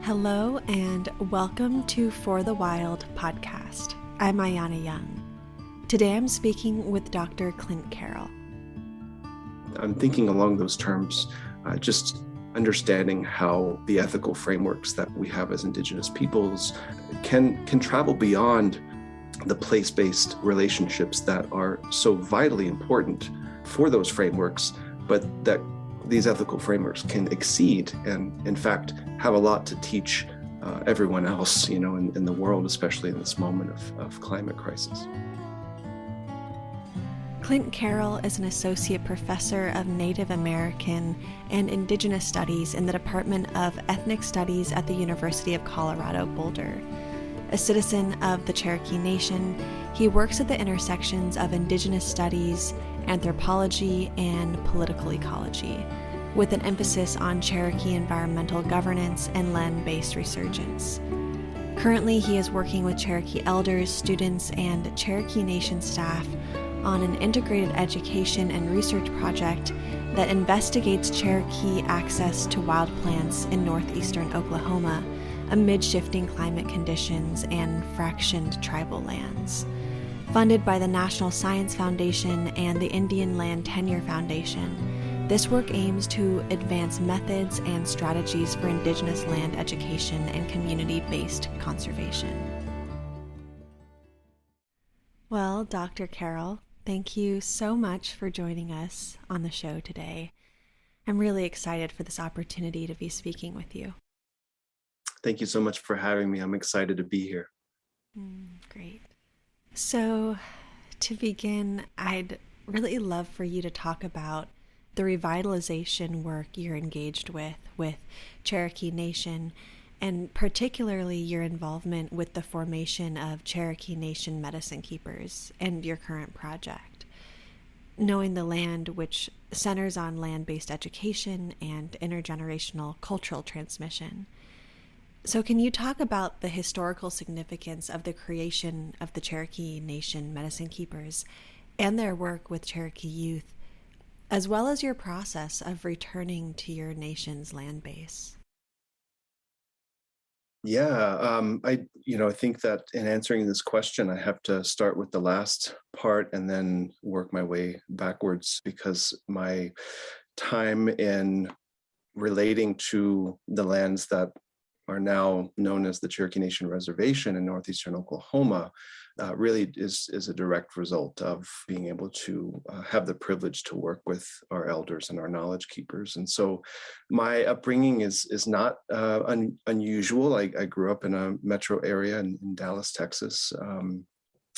Hello and welcome to For the Wild podcast. I'm Ayana Young. Today I'm speaking with Dr. Clint Carroll. I'm thinking along those terms, just understanding how the ethical frameworks that we have as Indigenous peoples can travel beyond the place-based relationships that are so vitally important for those frameworks, but that these ethical frameworks can exceed and, in fact, have a lot to teach everyone else, in the world, especially in this moment of climate crisis. Clint Carroll is an associate professor of Native American and Indigenous Studies in the Department of Ethnic Studies at the University of Colorado Boulder. A citizen of the Cherokee Nation, he works at the intersections of Indigenous studies, anthropology, and political ecology, with an emphasis on Cherokee environmental governance and land-based resurgence. Currently, he is working with Cherokee elders, students, and Cherokee Nation staff on an integrated education and research project that investigates Cherokee access to wild plants in northeastern Oklahoma amid shifting climate conditions and fractioned tribal lands. Funded by the National Science Foundation and the Indian Land Tenure Foundation, this work aims to advance methods and strategies for Indigenous land education and community-based conservation. Well, Dr. Carroll, thank you so much for joining us on the show today. I'm really excited for this opportunity to be speaking with you. Thank you so much for having me. I'm excited to be here. Great. So, to begin, I'd really love for you to talk about the revitalization work you're engaged with Cherokee Nation, and particularly your involvement with the formation of Cherokee Nation medicine keepers and your current project. Knowing the Land, which centers on land-based education and intergenerational cultural transmission. So can you talk about the historical significance of the creation of the Cherokee Nation medicine keepers and their work with Cherokee youth, as well as your process of returning to your nation's land base? Yeah, I think that in answering this question, I have to start with the last part and then work my way backwards, because my time in relating to the lands that are now known as the Cherokee Nation Reservation in northeastern Oklahoma really is a direct result of being able to have the privilege to work with our elders and our knowledge keepers. And so my upbringing is not unusual. I grew up in a metro area in Dallas, Texas.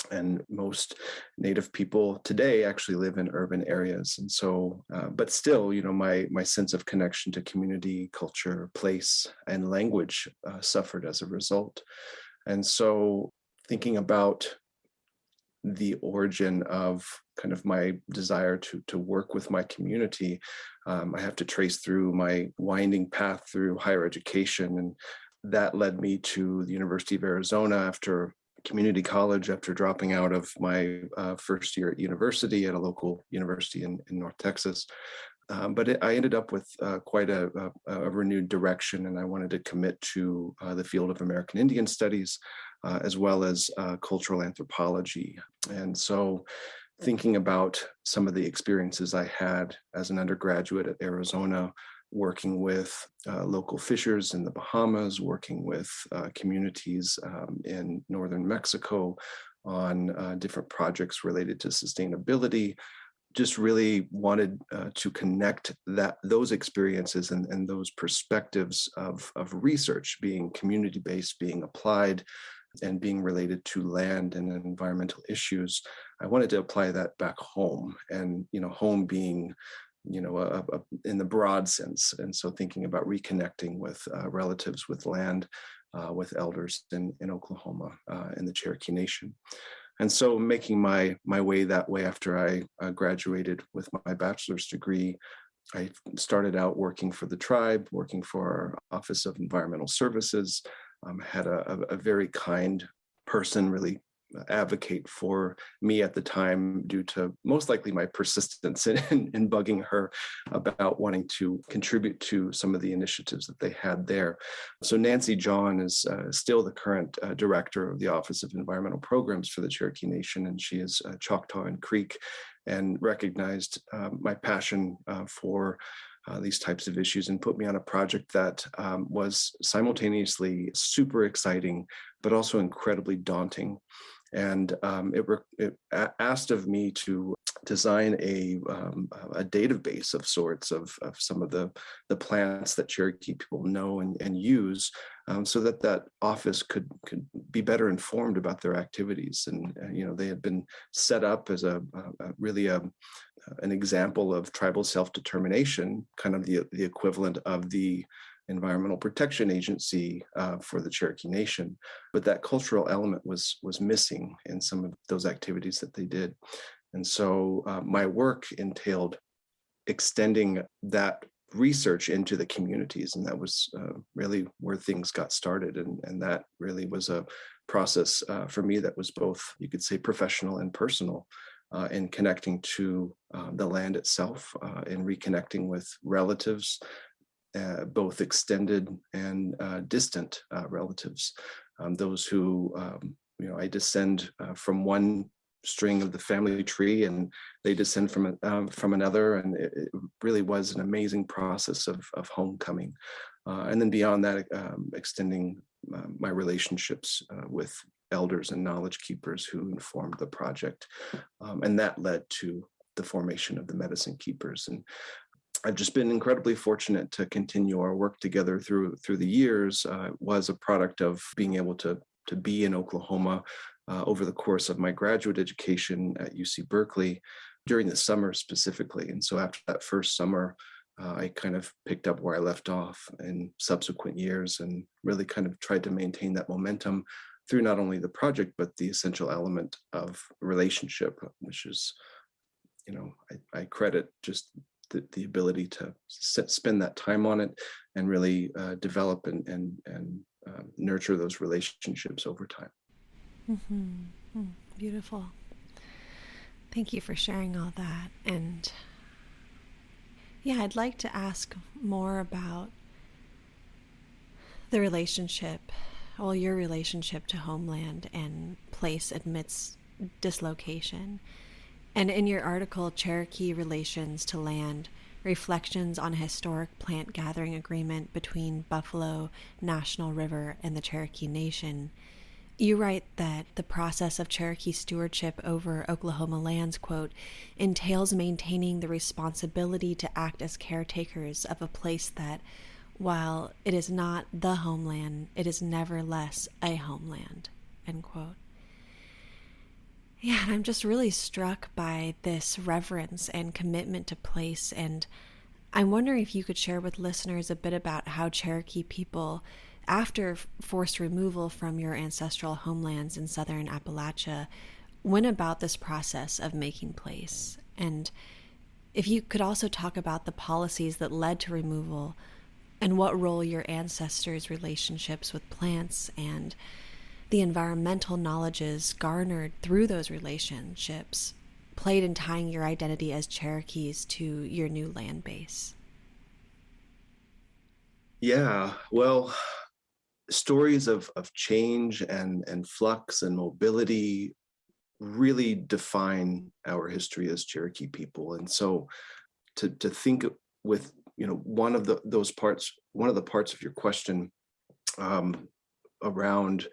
And most Native people today actually live in urban areas. And so, but still, my sense of connection to community, culture, place, and language suffered as a result. And so thinking about the origin of kind of my desire to work with my community, I have to trace through my winding path through higher education. And that led me to the University of Arizona after community college, after dropping out of my first year at university at a local university in North Texas. But I ended up with quite a renewed direction, and I wanted to commit to the field of American Indian studies, as well as cultural anthropology. And so thinking about some of the experiences I had as an undergraduate at Arizona, working with local fishers in the Bahamas, working with communities in northern Mexico on different projects related to sustainability, just really wanted to connect those experiences and those perspectives of research being community-based, being applied, and being related to land and environmental issues. I wanted to apply that back home, and home being in the broad sense. And so thinking about reconnecting with relatives, with land, with elders in Oklahoma, in the Cherokee Nation. And so making my way that way after I graduated with my bachelor's degree, I started out working for the tribe, working for our Office of Environmental Services, had a very kind person really advocate for me at the time, due to most likely my persistence in bugging her about wanting to contribute to some of the initiatives that they had there. So Nancy John is still the current director of the Office of Environmental Programs for the Cherokee Nation, and she is Choctaw and Creek, and recognized my passion for these types of issues, and put me on a project that was simultaneously super exciting, but also incredibly daunting. And it asked of me to design a database of sorts of some of the plants that Cherokee people know and use, so that office could be better informed about their activities. And they had been set up as really an example of tribal self-determination, kind of the equivalent of the Environmental Protection Agency for the Cherokee Nation, but that cultural element was missing in some of those activities that they did. And so my work entailed extending that research into the communities, and that was really where things got started. And that really was a process for me that was both, you could say, professional and personal, in connecting to the land itself, and reconnecting with relatives, both extended and distant relatives, those who, I descend from one string of the family tree, and they descend from another, and it really was an amazing process of homecoming. And then beyond that, extending my relationships with elders and knowledge keepers who informed the project, and that led to the formation of the Medicine Keepers. And I've just been incredibly fortunate to continue our work together through the years. It was a product of being able to be in Oklahoma over the course of my graduate education at UC Berkeley, during the summer specifically. And so after that first summer, I kind of picked up where I left off in subsequent years, and really kind of tried to maintain that momentum through not only the project, but the essential element of relationship, which is, I credit just the ability to spend that time on it, and really develop and nurture those relationships over time. Mm-hmm. Beautiful. Thank you for sharing all that. And yeah, I'd like to ask more about the relationship, your relationship to Homeland and place amidst dislocation. And in your article, Cherokee Relations to Land, Reflections on a Historic Plant Gathering Agreement between Buffalo National River and the Cherokee Nation, you write that the process of Cherokee stewardship over Oklahoma lands, quote, entails maintaining the responsibility to act as caretakers of a place that, while it is not the homeland, it is nevertheless a homeland, end quote. Yeah, and I'm just really struck by this reverence and commitment to place, and I'm wondering if you could share with listeners a bit about how Cherokee people, after forced removal from your ancestral homelands in southern Appalachia, went about this process of making place. And if you could also talk about the policies that led to removal, and what role your ancestors' relationships with plants and the environmental knowledges garnered through those relationships played in tying your identity as Cherokees to your new land base. Yeah, well, stories of change and flux and mobility really define our history as Cherokee people. And so to think with, one of the parts of your question around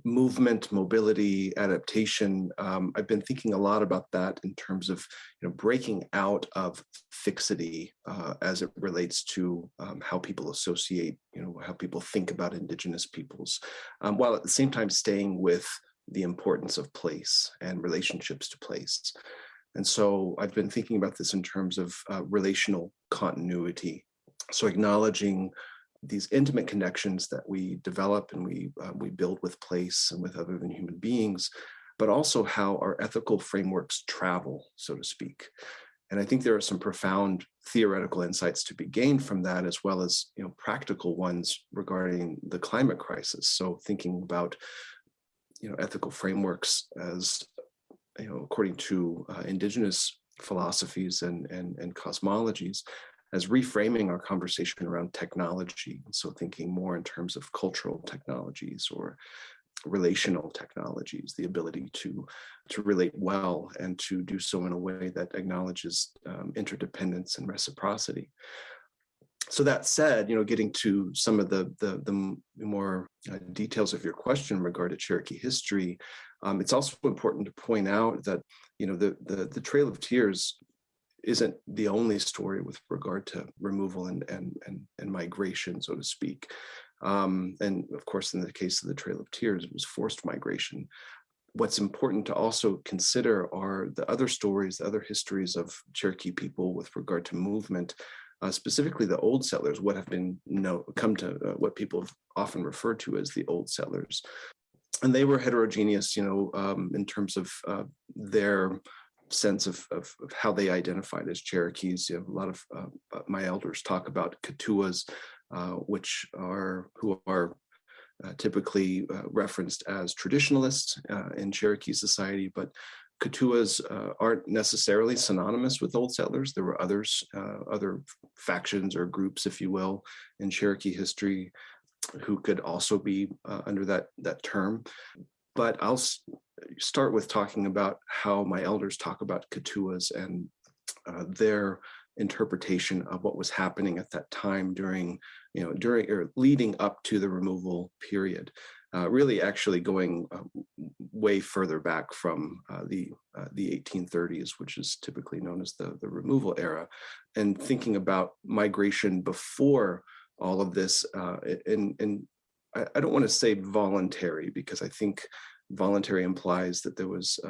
movement, mobility, adaptation, I've been thinking a lot about that in terms of breaking out of fixity as it relates to how people associate, how people think about Indigenous peoples, while at the same time staying with the importance of place and relationships to place. And so I've been thinking about this in terms of relational continuity. So acknowledging these intimate connections that we develop and we build with place and with other than human beings, but also how our ethical frameworks travel, so to speak. And I think there are some profound theoretical insights to be gained from that, as well as practical ones regarding the climate crisis. So thinking about ethical frameworks as, according to Indigenous philosophies and cosmologies, as reframing our conversation around technology. So thinking more in terms of cultural technologies or relational technologies, the ability to relate well and to do so in a way that acknowledges interdependence and reciprocity. So that said, getting to some of the more details of your question in regard to Cherokee history, it's also important to point out that the Trail of Tears isn't the only story with regard to removal and migration, so to speak. And of course, in the case of the Trail of Tears, it was forced migration. What's important to also consider are the other stories, the other histories of Cherokee people with regard to movement, specifically the old settlers, what have been come to what people have often referred to as the old settlers. And they were heterogeneous, in terms of their sense of how they identified as Cherokees. A lot of my elders talk about Katuas, who are typically referenced as traditionalists in Cherokee society, but Katuas aren't necessarily synonymous with old settlers. There were others, other factions or groups, if you will, in Cherokee history who could also be under that term. But I'll start with talking about how my elders talk about Katuas and their interpretation of what was happening at that time during or leading up to the removal period. Really actually going way further back from the 1830s, which is typically known as the removal era, and thinking about migration before all of this. And I don't want to say voluntary, because I think voluntary implies that there was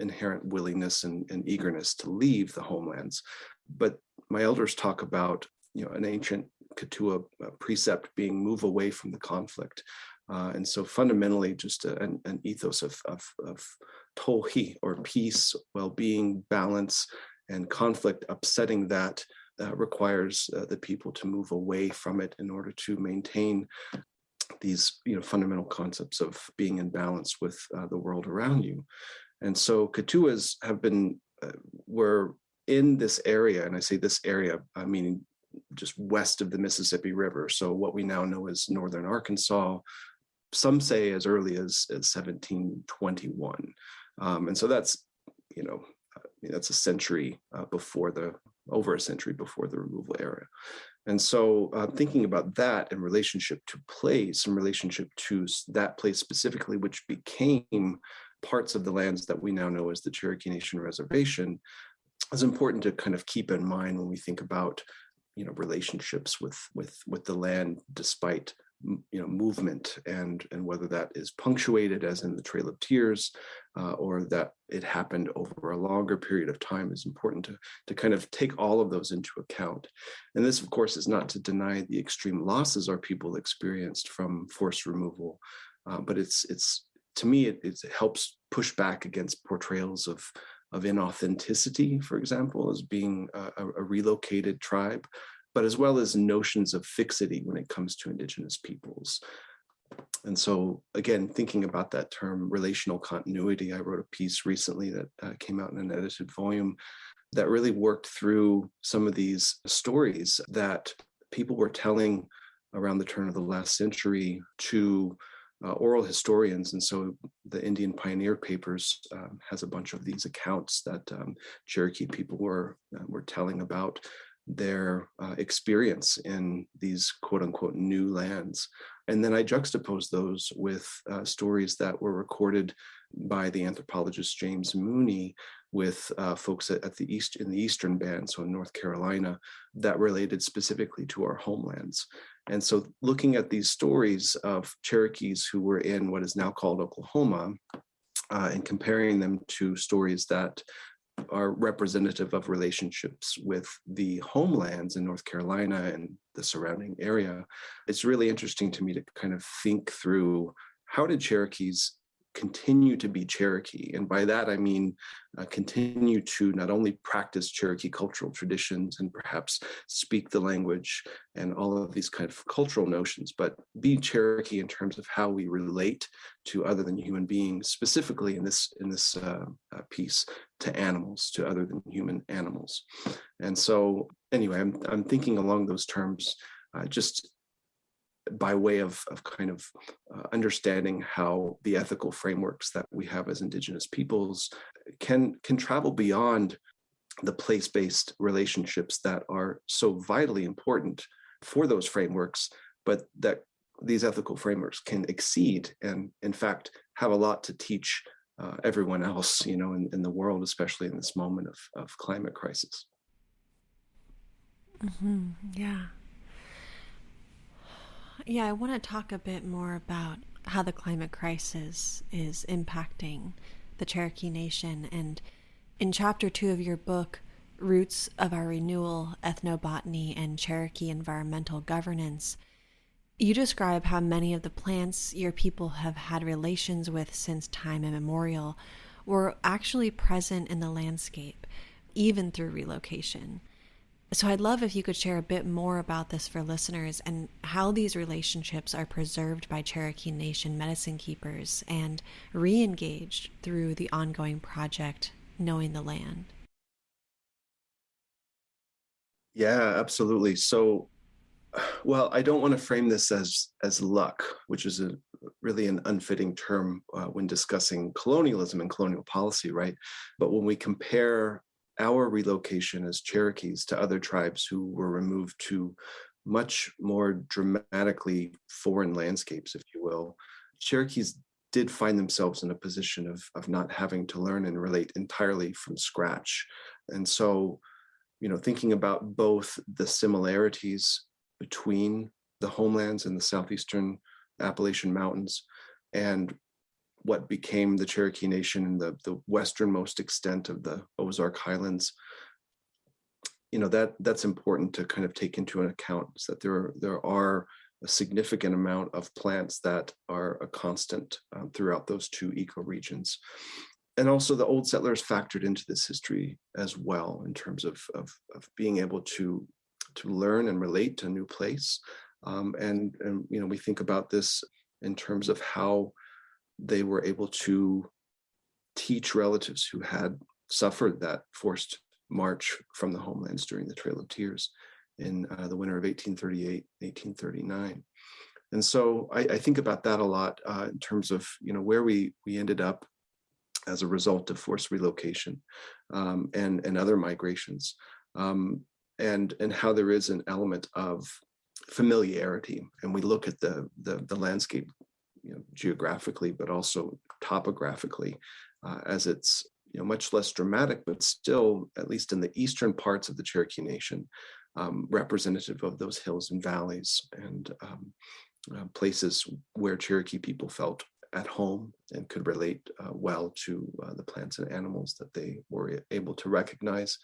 inherent willingness and eagerness to leave the homelands. But my elders talk about an ancient Katua precept being move away from the conflict. And so fundamentally just an ethos of tohi, or peace, well-being, balance, and conflict upsetting that requires the people to move away from it in order to maintain these fundamental concepts of being in balance with the world around you. And so Katuas were in this area, and I say this area, meaning just west of the Mississippi River. So what we now know as northern Arkansas, some say as early as 1721. And so that's, that's over a century before the removal era. And so thinking about that in relationship to place, in relationship to that place specifically, which became parts of the lands that we now know as the Cherokee Nation Reservation, is important to kind of keep in mind when we think about, relationships with the land, despite movement, and whether that is punctuated, as in the Trail of Tears, or that it happened over a longer period of time, is important to kind of take all of those into account. And this, of course, is not to deny the extreme losses our people experienced from forced removal, but it's to me it helps push back against portrayals of inauthenticity, for example, as being a relocated tribe, but as well as notions of fixity when it comes to Indigenous peoples. And so, again, thinking about that term, relational continuity, I wrote a piece recently that came out in an edited volume that really worked through some of these stories that people were telling around the turn of the last century to oral historians. And so the Indian Pioneer Papers has a bunch of these accounts that Cherokee people were telling about their experience in these quote unquote new lands. And then I juxtaposed those with stories that were recorded by the anthropologist James Mooney with folks in the Eastern Band, so in North Carolina, that related specifically to our homelands. And so looking at these stories of Cherokees who were in what is now called Oklahoma, and comparing them to stories that are representative of relationships with the homelands in North Carolina and the surrounding area, it's really interesting to me to kind of think through, how did Cherokees continue to be Cherokee. And by that, I mean continue to not only practice Cherokee cultural traditions and perhaps speak the language and all of these kind of cultural notions, but be Cherokee in terms of how we relate to other than human beings, specifically in this piece, to animals, to other than human animals. And so anyway, I'm thinking along those terms, just by way of kind of understanding how the ethical frameworks that we have as Indigenous peoples can travel beyond the place-based relationships that are so vitally important for those frameworks, but that these ethical frameworks can exceed and, in fact, have a lot to teach everyone else, in the world, especially in this moment of climate crisis. Mm-hmm. Yeah. Yeah, I want to talk a bit more about how the climate crisis is impacting the Cherokee Nation. And in Chapter 2 of your book, Roots of Our Renewal, Ethnobotany, and Cherokee Environmental Governance, you describe how many of the plants your people have had relations with since time immemorial were actually present in the landscape, even through relocation. So I'd love if you could share a bit more about this for listeners and how these relationships are preserved by Cherokee Nation medicine keepers and re-engaged through the ongoing project, Knowing the Land. Yeah, absolutely. So, well, I don't want to frame this as luck, which is really an unfitting term when discussing colonialism and colonial policy, right? But when we compare our relocation as Cherokees to other tribes who were removed to much more dramatically foreign landscapes, if you will, Cherokees did find themselves in a position of not having to learn and relate entirely from scratch. And so, thinking about both the similarities between the homelands in the southeastern Appalachian Mountains and what became the Cherokee Nation in the westernmost extent of the Ozark Highlands, that's important to kind of take into account, is that there are a significant amount of plants that are a constant throughout those two ecoregions. And also the old settlers factored into this history as well in terms of being able to learn and relate to a new place. And we think about this in terms of how they were able to teach relatives who had suffered that forced march from the homelands during the Trail of Tears in the winter of 1838, 1839. And so I think about that a lot in terms of, where we ended up as a result of forced relocation and other migrations, and how there is an element of familiarity. And we look at the landscape geographically, but also topographically, as it's much less dramatic, but still, at least in the eastern parts of the Cherokee Nation, representative of those hills and valleys and places where Cherokee people felt at home and could relate well to the plants and animals that they were able to recognize,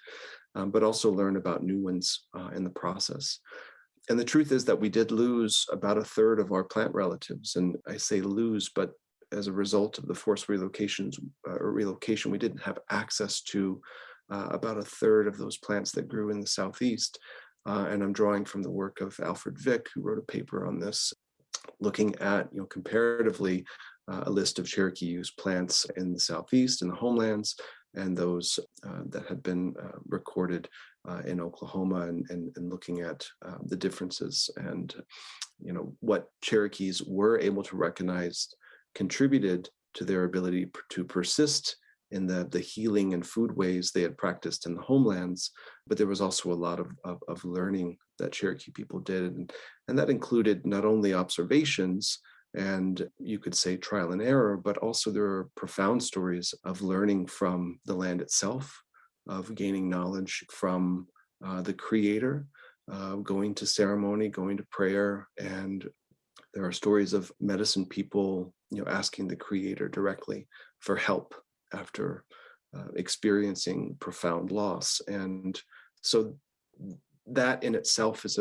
but also learn about new ones in the process. And the truth is that we did lose about a third of our plant relatives. And I say lose, but as a result of the forced relocation, we didn't have access to about a third of those plants that grew in the Southeast. And I'm drawing from the work of Alfred Vick, who wrote a paper on this, looking at, comparatively a list of Cherokee use plants in the Southeast, in the homelands, and those that had been recorded in Oklahoma, and looking at the differences and what Cherokees were able to recognize contributed to their ability to persist in the healing and food ways they had practiced in the homelands. But there was also a lot of learning that Cherokee people did, and that included not only observations and, you could say, trial and error, but also there are profound stories of learning from the land itself, of gaining knowledge from the Creator, going to ceremony, going to prayer. And there are stories of medicine people, asking the Creator directly for help after experiencing profound loss. And so that in itself is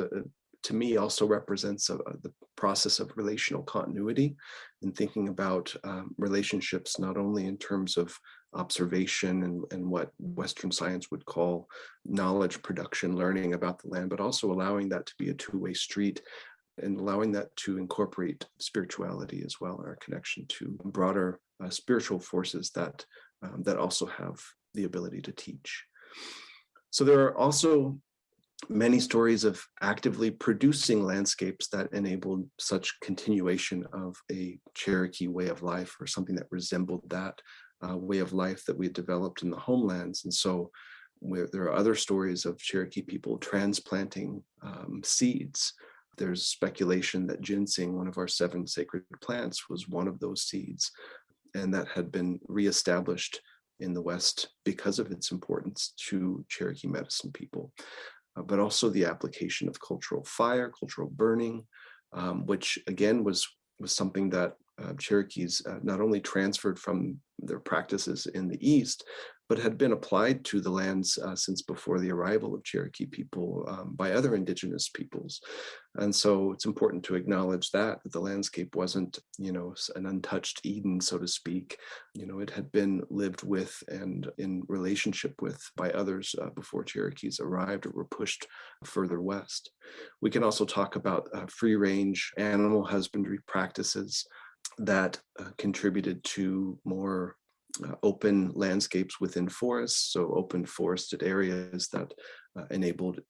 to me, also represents the process of relational continuity and thinking about relationships not only in terms of observation and what Western science would call knowledge production, learning about the land, but also allowing that to be a two-way street and allowing that to incorporate spirituality as well, our connection to broader spiritual forces that also have the ability to teach. So there are also many stories of actively producing landscapes that enabled such continuation of a Cherokee way of life, or something that resembled that way of life that we had developed in the homelands. And so there are other stories of Cherokee people transplanting seeds. There's speculation that ginseng, one of our 7 sacred plants, was one of those seeds, and that had been reestablished in the West because of its importance to Cherokee medicine people. But also the application of cultural fire, cultural burning, which again was something that Cherokees not only transferred from their practices in the East, but had been applied to the lands since before the arrival of Cherokee people by other Indigenous peoples. And so it's important to acknowledge that the landscape wasn't, an untouched Eden, so to speak. It had been lived with and in relationship with by others before Cherokees arrived or were pushed further west. We can also talk about free-range animal husbandry practices that contributed to more open landscapes within forests, so open forested areas that enabled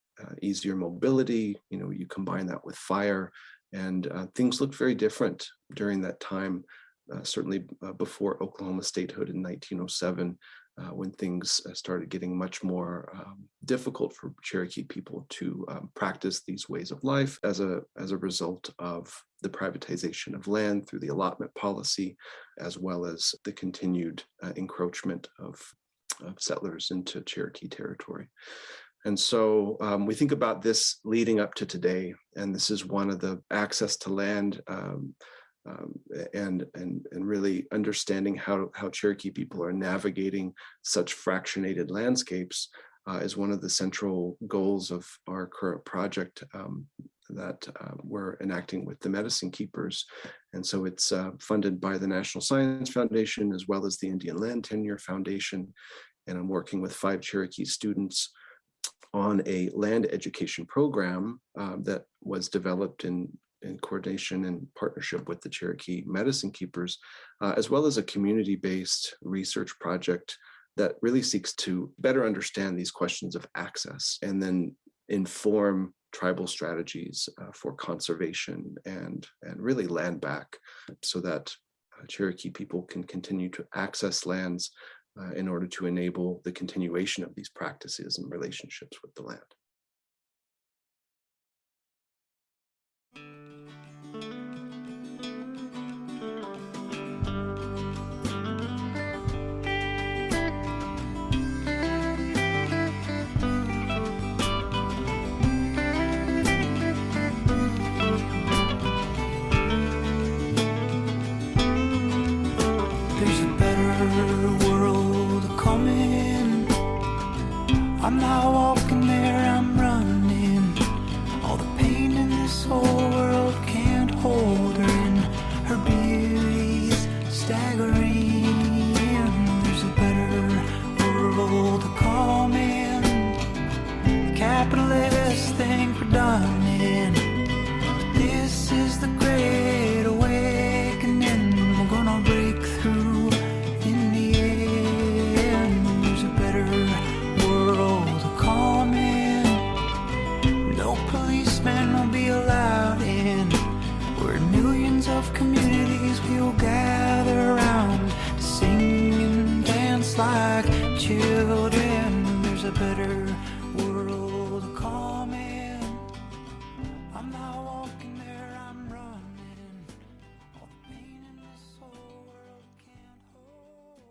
easier mobility. You combine that with fire, and things looked very different during that time, certainly before Oklahoma statehood in 1907, when things started getting much more difficult for Cherokee people to practice these ways of life as a result of the privatization of land through the allotment policy, as well as the continued encroachment of settlers into Cherokee territory. And so we think about this leading up to today, and this is one of the access to land and really understanding how Cherokee people are navigating such fractionated landscapes is one of the central goals of our current project that we're enacting with the Medicine Keepers. And so it's funded by the National Science Foundation as well as the Indian Land Tenure Foundation. And I'm working with 5 Cherokee students on a land education program that was developed in coordination and partnership with the Cherokee Medicine Keepers, as well as a community-based research project that really seeks to better understand these questions of access and then inform tribal strategies for conservation and really land back, so that Cherokee people can continue to access lands in order to enable the continuation of these practices and relationships with the land. I'm not walking there, I'm running. All the pain in this whole world can't hold her in. Her beauty's staggering. There's a better world coming. The capitalists think we're done in. This is the great awakening. We're gonna break through in the end. There's a better world coming. No policemen will be allowed in. Where millions of communities will gather around to sing and dance like children. There's a better world coming. I'm not walking there, I'm running. All the pain in this whole world can't hold.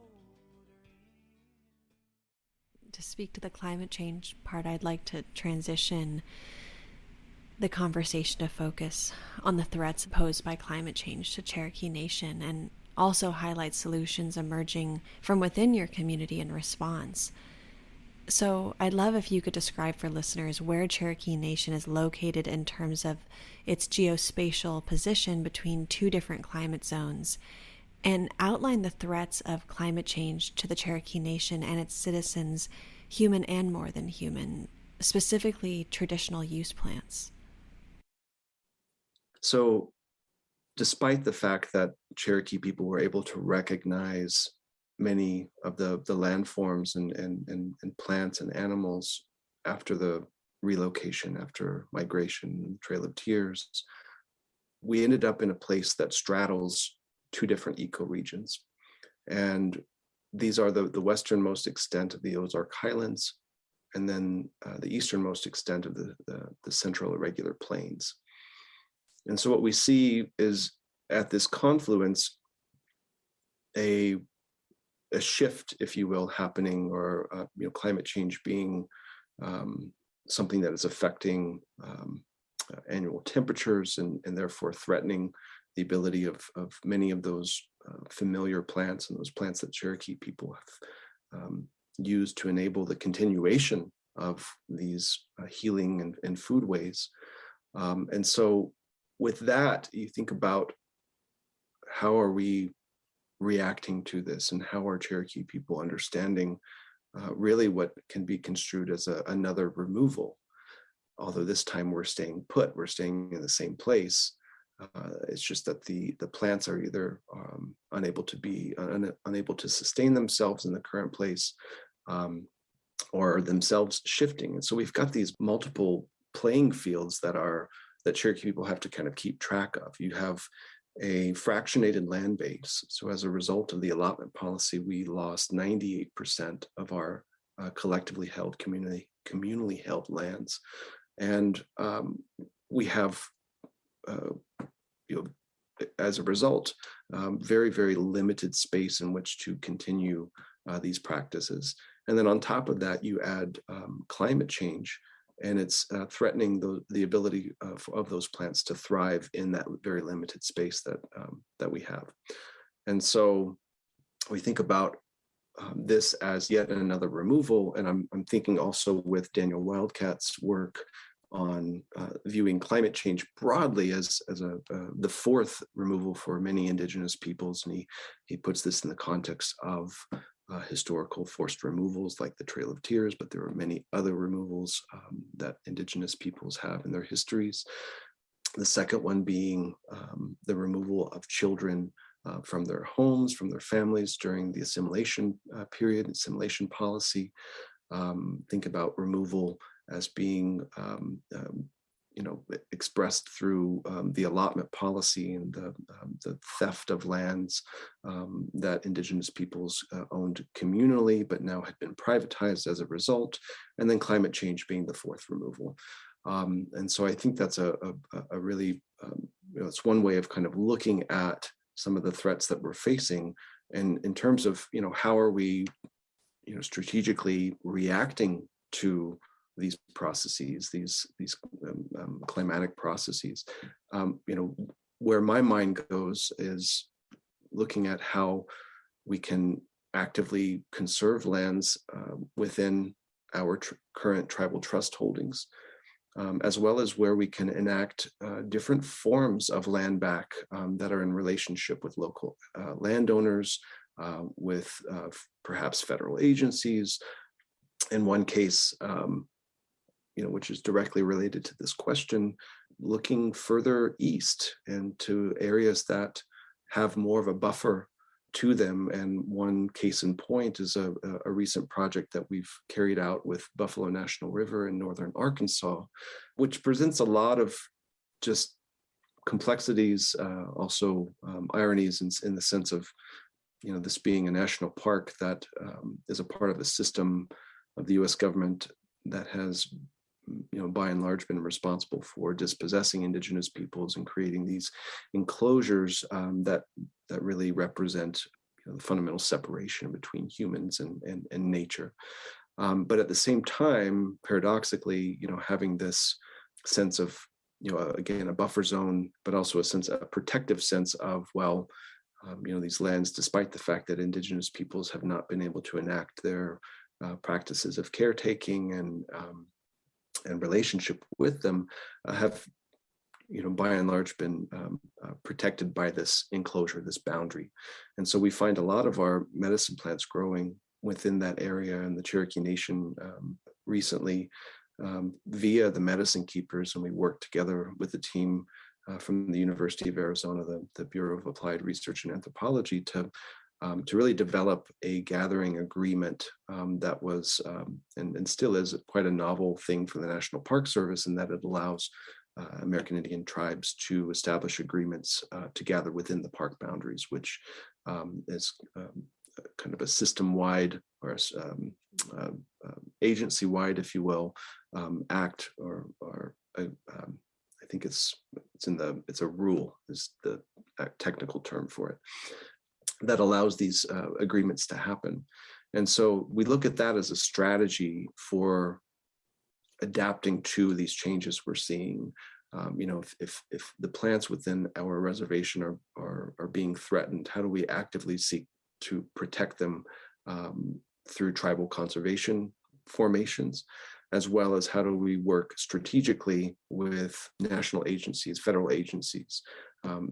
To speak to the climate change part, I'd like to transition the conversation to focus on the threats posed by climate change to Cherokee Nation, and also highlight solutions emerging from within your community in response. So I'd love if you could describe for listeners where Cherokee Nation is located in terms of its geospatial position between two different climate zones, and outline the threats of climate change to the Cherokee Nation and its citizens, human and more than human, specifically traditional use plants. So despite the fact that Cherokee people were able to recognize many of the landforms and plants and animals after the relocation, after migration, Trail of Tears, we ended up in a place that straddles two different ecoregions. And these are the westernmost extent of the Ozark Highlands, and then the easternmost extent of the Central Irregular Plains. And so what we see is at this confluence, a shift, if you will, happening, or climate change being something that is affecting annual temperatures and therefore threatening the ability of many of those familiar plants and those plants that Cherokee people have used to enable the continuation of these healing and foodways. And so with that, you think about how are we reacting to this, and how are Cherokee people understanding really what can be construed as another removal. Although this time we're staying put, we're staying in the same place. It's just that the plants are either unable to sustain themselves in the current place, or themselves shifting. And so we've got these multiple playing fields that Cherokee people have to kind of keep track of. You have a fractionated land base. So as a result of the allotment policy, we lost 98% of our collectively held communally held lands. And we have, as a result, very, very limited space in which to continue these practices. And then on top of that, you add climate change, and it's threatening the ability of those plants to thrive in that very limited space that we have. And so we think about this as yet another removal. And I'm thinking also with Daniel Wildcat's work on viewing climate change broadly as the fourth removal for many Indigenous peoples. And he puts this in the context of historical forced removals like the Trail of Tears, but there are many other removals that Indigenous peoples have in their histories. The second one being the removal of children from their homes, from their families during the assimilation period, assimilation policy. Think about removal as being expressed through the allotment policy and the theft of lands that Indigenous peoples owned communally, but now had been privatized as a result, and then climate change being the fourth removal. And so I think that's a really, it's one way of kind of looking at some of the threats that we're facing, and in terms of, how are we, strategically reacting to these processes, these climatic processes. Where my mind goes is looking at how we can actively conserve lands within our current tribal trust holdings, as well as where we can enact different forms of land back that are in relationship with local landowners, with perhaps federal agencies. In one case, which is directly related to this question, looking further east and to areas that have more of a buffer to them. And one case in point is a recent project that we've carried out with Buffalo National River in northern Arkansas, which presents a lot of just complexities, also ironies in the sense of, this being a national park that is a part of a system of the US government that has, by and large been responsible for dispossessing Indigenous peoples and creating these enclosures that really represent the fundamental separation between humans and nature. But at the same time, paradoxically, having this sense of, again, a buffer zone, but also a protective sense of, these lands, despite the fact that Indigenous peoples have not been able to enact their practices of caretaking and relationship with them have, by and large been protected by this enclosure, this boundary. And so we find a lot of our medicine plants growing within that area in the Cherokee Nation recently via the medicine keepers. And we work together with a team from the University of Arizona, the Bureau of Applied Research and Anthropology, to really develop a gathering agreement that was and still is quite a novel thing for the National Park Service, in that it allows American Indian tribes to establish agreements to gather within the park boundaries, which is kind of a system-wide or agency-wide, if you will, act, or I think it's a rule is the technical term for it, that allows these agreements to happen. And so we look at that as a strategy for adapting to these changes we're seeing. If the plants within our reservation are being threatened, how do we actively seek to protect them through tribal conservation formations, as well as how do we work strategically with national agencies, federal agencies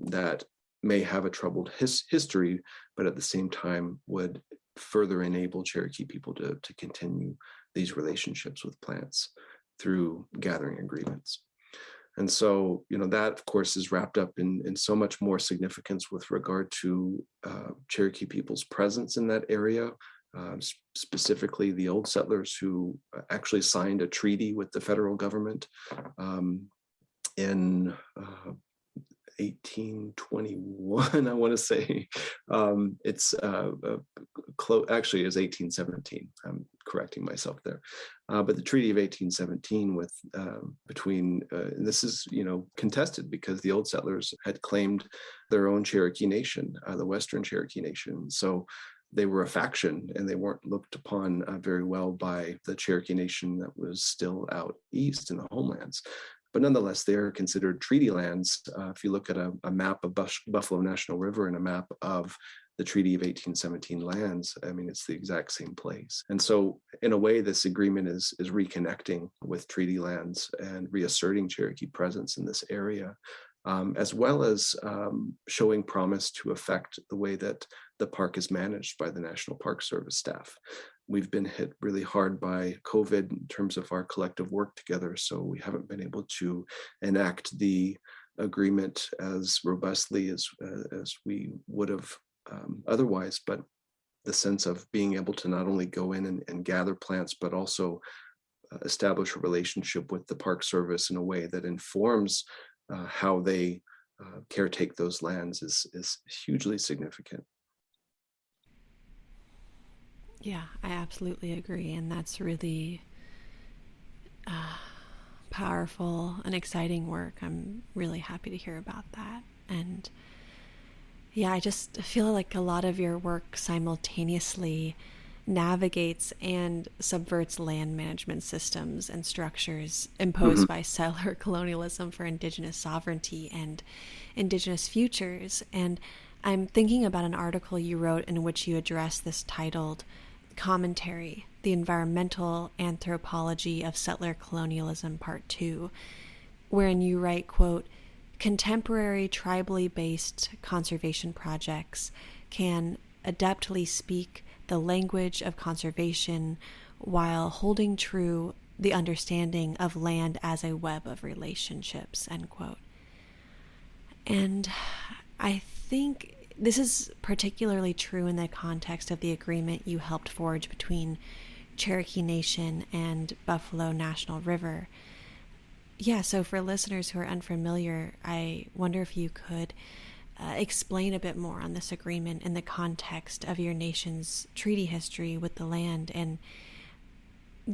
that may have a troubled history, but at the same time would further enable Cherokee people to continue these relationships with plants through gathering agreements. And so, that of course is wrapped up in so much more significance with regard to Cherokee people's presence in that area, specifically the old settlers who actually signed a treaty with the federal government in 1821, I want to say. It's actually is 1817. I'm correcting myself there. But the Treaty of 1817 with between and this is contested because the old settlers had claimed their own Cherokee Nation, the Western Cherokee Nation. So they were a faction, and they weren't looked upon very well by the Cherokee Nation that was still out east in the homelands. But nonetheless, they're considered treaty lands. If you look at a map of Buffalo National River and a map of the Treaty of 1817 lands, I mean, it's the exact same place. And so in a way, this agreement is reconnecting with treaty lands and reasserting Cherokee presence in this area, as well as showing promise to affect the way that the park is managed by the National Park Service staff. We've been hit really hard by COVID in terms of our collective work together, so we haven't been able to enact the agreement as robustly as we would have otherwise. But the sense of being able to not only go in and gather plants, but also establish a relationship with the Park Service in a way that informs how they caretake those lands is hugely significant. Yeah, I absolutely agree. And that's really powerful and exciting work. I'm really happy to hear about that. And yeah, I just feel like a lot of your work simultaneously navigates and subverts land management systems and structures imposed by settler colonialism for Indigenous sovereignty and Indigenous futures. And I'm thinking about an article you wrote in which you address this, titled Commentary, The Environmental Anthropology of Settler Colonialism, Part 2, wherein you write, quote, "Contemporary tribally based conservation projects can adeptly speak the language of conservation while holding true the understanding of land as a web of relationships," end quote. And I think this is particularly true in the context of the agreement you helped forge between Cherokee Nation and Buffalo National River. Yeah, so for listeners who are unfamiliar, I wonder if you could explain a bit more on this agreement in the context of your nation's treaty history with the land, and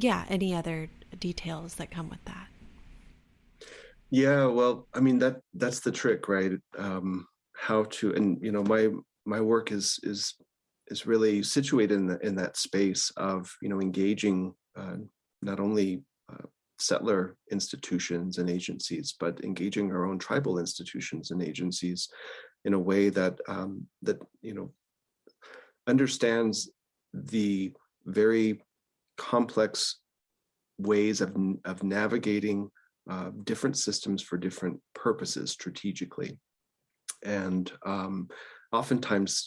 any other details that come with that. Yeah, well, I mean, that's the trick, right? How to, and my work is really situated in that space of engaging not only settler institutions and agencies, but engaging our own tribal institutions and agencies in a way that understands the very complex ways of navigating different systems for different purposes strategically. And oftentimes,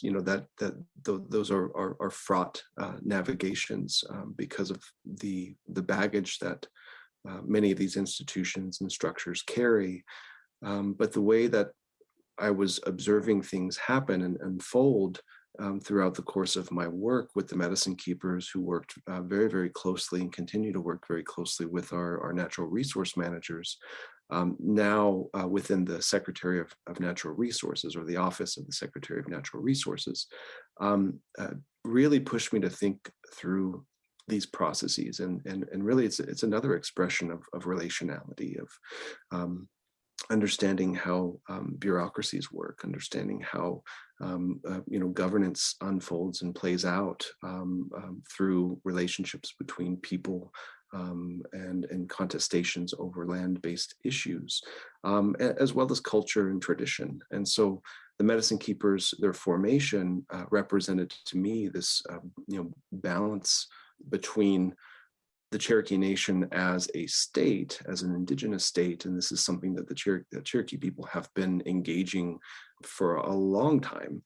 those are fraught navigations because of the baggage that many of these institutions and structures carry. But the way that I was observing things happen and unfold throughout the course of my work with the medicine keepers, who worked very, very closely and continue to work very closely with our natural resource managers, now within the Secretary of Natural Resources, or the Office of the Secretary of Natural Resources, really pushed me to think through these processes. And really it's another expression of relationality, of understanding how bureaucracies work, understanding how governance unfolds and plays out through relationships between people and contestations over land-based issues, as well as culture and tradition. And so the medicine keepers, their formation represented to me this balance between the Cherokee Nation as a state, as an indigenous state, and this is something that the Cherokee people have been engaging for a long time,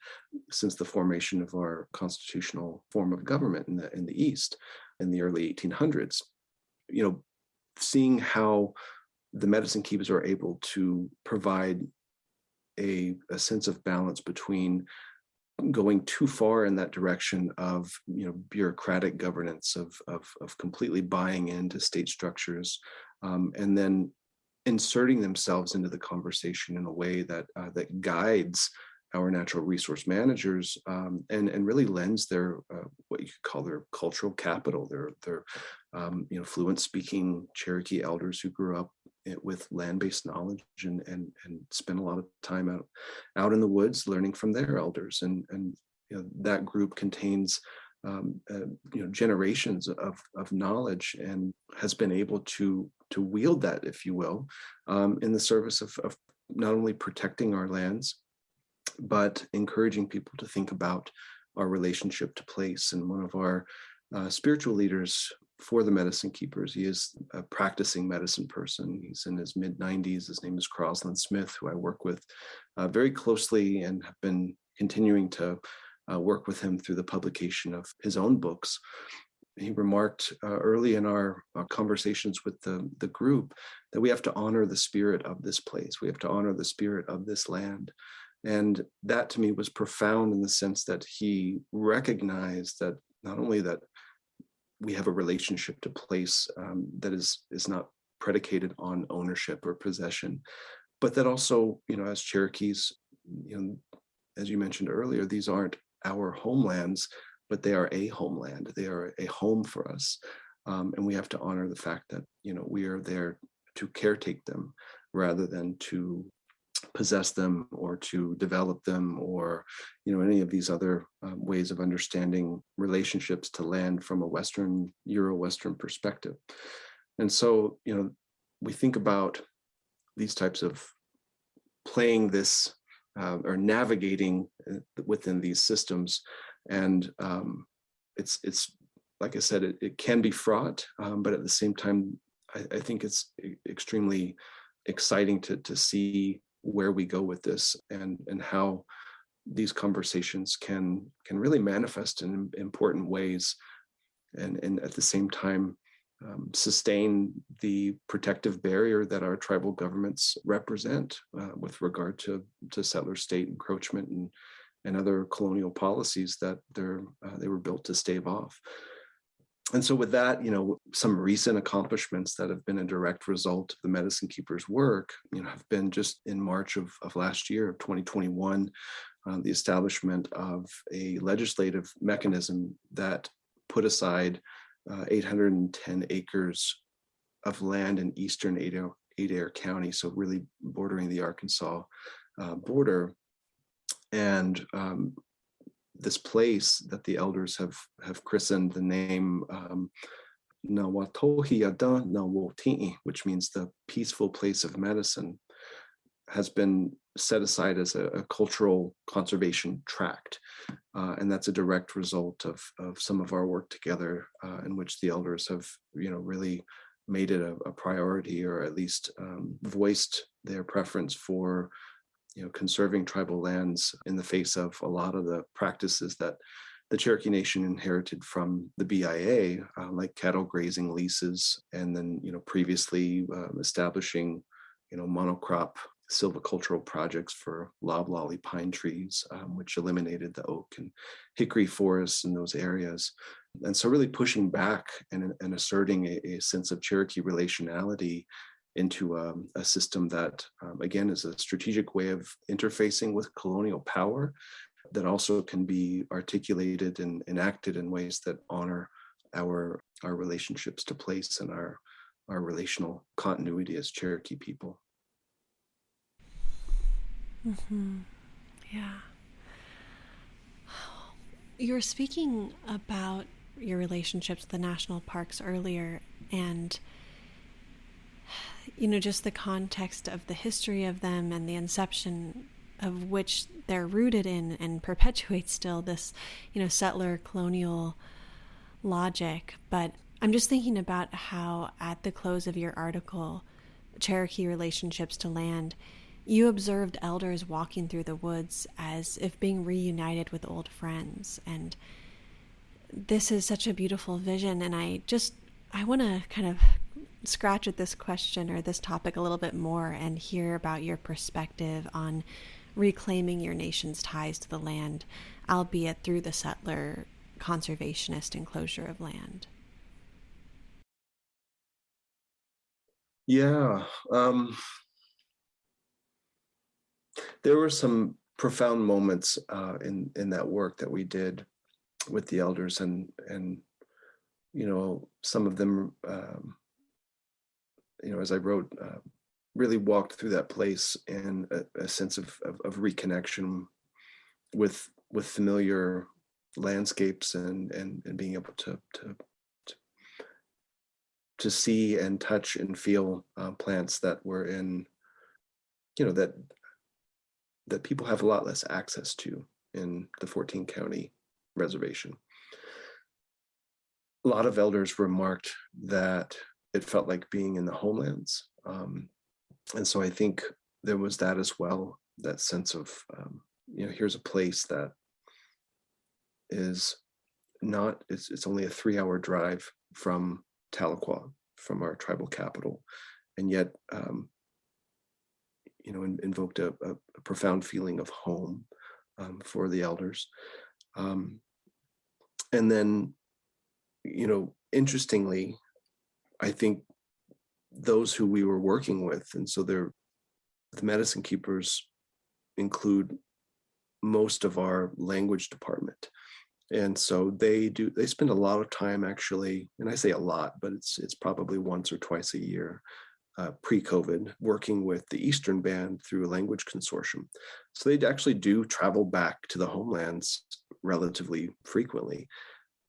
since the formation of our constitutional form of government in the East in the early 1800s. Seeing how the medicine keepers are able to provide a sense of balance between going too far in that direction of bureaucratic governance, of completely buying into state structures, and then inserting themselves into the conversation in a way that guides our natural resource managers, and really lends their what you could call their cultural capital, their fluent speaking Cherokee elders who grew up with land-based knowledge and spent a lot of time out in the woods learning from their elders, and that group contains generations of knowledge, and has been able to wield that, if you will, in the service of not only protecting our lands, but encouraging people to think about our relationship to place. And one of our spiritual leaders for the medicine keepers, he is a practicing medicine person. He's in his mid-90s. His name is Crosland Smith, who I work with very closely, and have been continuing to work with him through the publication of his own books. He remarked early in our conversations with the group that we have to honor the spirit of this place. We have to honor the spirit of this land. And that to me was profound, in the sense that he recognized that not only that we have a relationship to place that is not predicated on ownership or possession, but that also, as Cherokees, as you mentioned earlier, these aren't our homelands, but they are a homeland. They are a home for us. And we have to honor the fact that, we are there to caretake them rather than to possess them or to develop them, or any of these other ways of understanding relationships to land from a Euro-Western perspective. And so we think about these types of playing this or navigating within these systems, and it's like I said, it can be fraught, but at the same time I think it's extremely exciting to see where we go with this, and how these conversations can really manifest in important ways, and at the same time sustain the protective barrier that our tribal governments represent with regard to settler state encroachment and other colonial policies that they were built to stave off. And so with that, some recent accomplishments that have been a direct result of the medicine keepers' work, have been just in March of last year, of 2021, the establishment of a legislative mechanism that put aside 810 acres of land in eastern Adair County, so really bordering the Arkansas border. And this place that the elders have christened the name Nawatohiada Nawoti'i, which means the peaceful place of medicine, has been set aside as a cultural conservation tract. And that's a direct result of some of our work together, in which the elders have, really made it a priority, or at least voiced their preference for, conserving tribal lands in the face of a lot of the practices that the Cherokee Nation inherited from the BIA, like cattle grazing leases, and then, previously establishing, monocrop silvicultural projects for loblolly pine trees, which eliminated the oak and hickory forests in those areas. And so really pushing back and asserting a sense of Cherokee relationality into a system that, again, is a strategic way of interfacing with colonial power, that also can be articulated and enacted in ways that honor our relationships to place and our relational continuity as Cherokee people. Mm-hmm. Yeah. You were speaking about your relationships with the national parks earlier, and just the context of the history of them and the inception of which they're rooted in and perpetuate still this, settler colonial logic. But I'm just thinking about how at the close of your article, Cherokee Relationships to Land, you observed elders walking through the woods as if being reunited with old friends. And this is such a beautiful vision. And I want to kind of scratch at this question or this topic a little bit more and hear about your perspective on reclaiming your nation's ties to the land, albeit through the settler conservationist enclosure of land. Yeah. There were some profound moments in that work that we did with the elders, and some of them, as I wrote, really walked through that place in a sense of reconnection with familiar landscapes and being able to see and touch and feel plants that were in, that people have a lot less access to in the 14 county reservation. A lot of elders remarked that it felt like being in the homelands. And so I think there was that as well, that sense of, here's a place that is not, it's only a 3-hour drive from Tahlequah, from our tribal capital, and yet, invoked a profound feeling of home for the elders. And then, interestingly, I think those who we were working with, and so the medicine keepers include most of our language department. And so they spend a lot of time, actually, and I say a lot, but it's probably once or twice a year, pre-COVID, working with the Eastern Band through a language consortium. So they actually do travel back to the homelands relatively frequently.